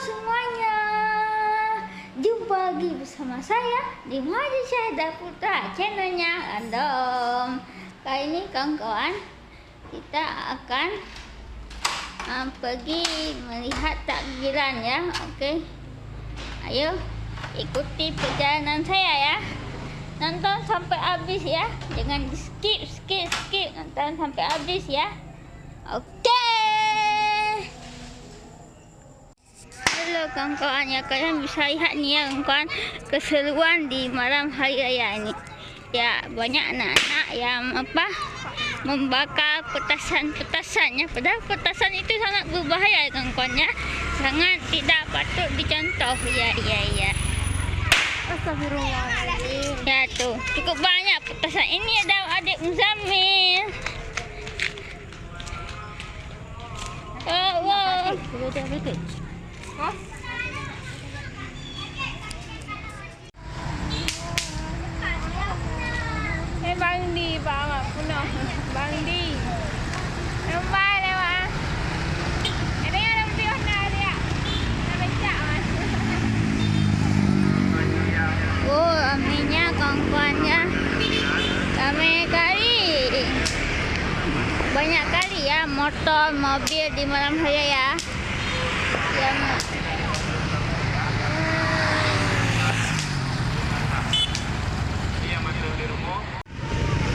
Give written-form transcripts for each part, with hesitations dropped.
semuanya. Jumpa lagi bersama saya di Maji Syahidah Putra, channelnya Random. Kali ini kawan-kawan, kita akan pergi melihat takbiran ya. Okey. Ayo ikuti perjalanan saya ya. Nonton sampai habis ya. Jangan di skip. Nonton sampai habis ya. Okey. Halo kawan-kawan ya, kalian bisa lihat nih ya kawan-kawan, keseruan di malam hari raya ini. Ya, banyak anak-anak yang membakar petasan-petasannya. Padahal petasan itu sangat berbahaya kawan-kawan ya. Sangat tidak patut dicontoh. Ya. Astagfirullahaladzim. Ya tuh, cukup banyak petasan. Ini ada adik Muzammil. Wow. Bang Di bawa puno. Bang Di. Nampak lewat. Ada yang lebih warna dia. Nak baca mas. Oh, ramainya kawan-kawan ya. Ramai kali. Banyak kali ya motor, mobil di malam hari ya.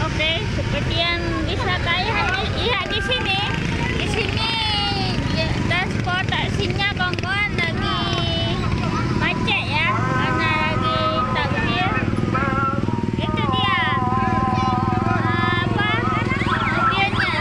Oke, seperti yang bisa kalian lihat di sini. Di sini transportasinya kawan-kawan lagi macet ya, karena lagi takbir. Itu dia. Mobilnya.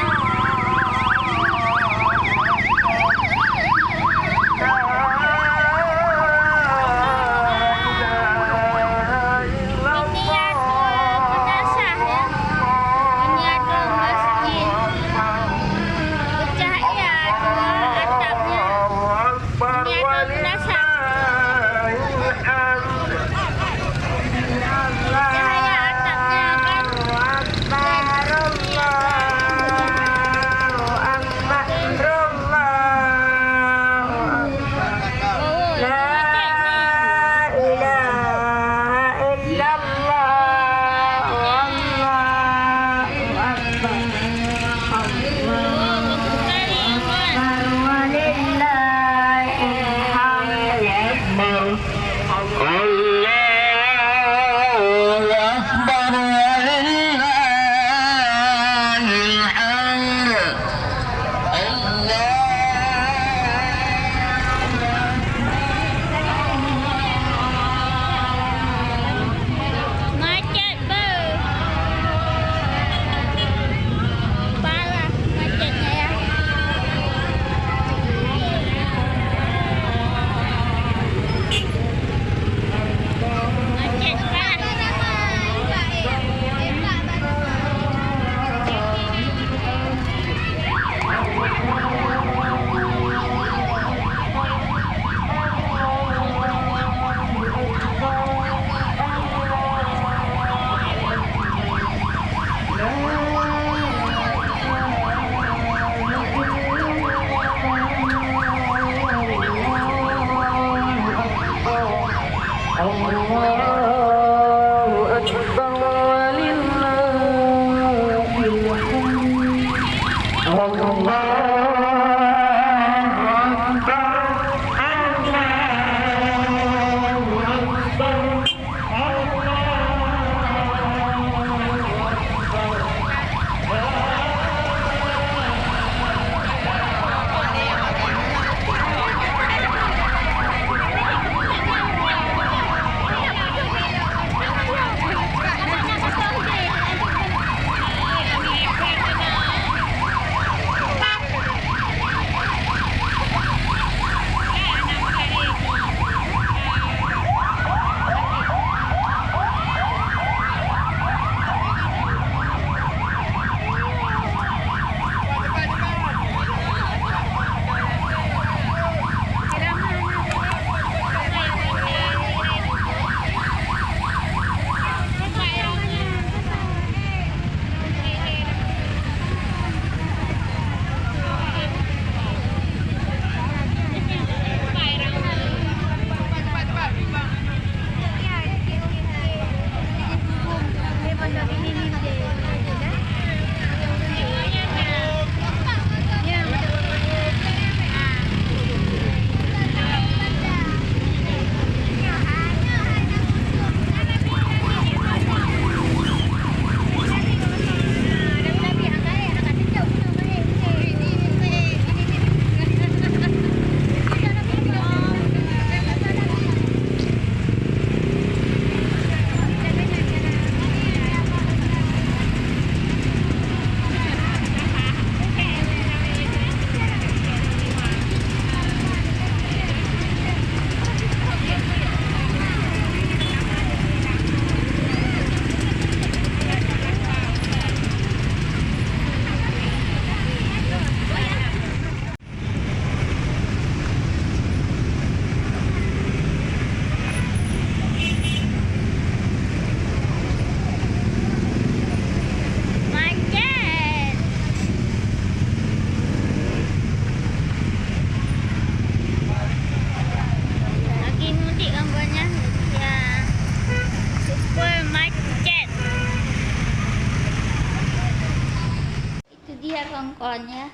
dia kawan-kawan ya.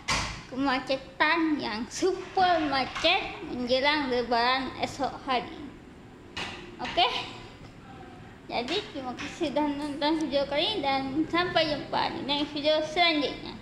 Kemacetan yang super macet menjelang lebaran esok hari. Okey? Jadi terima kasih sudah nonton video kali ini dan sampai jumpa di next video selanjutnya.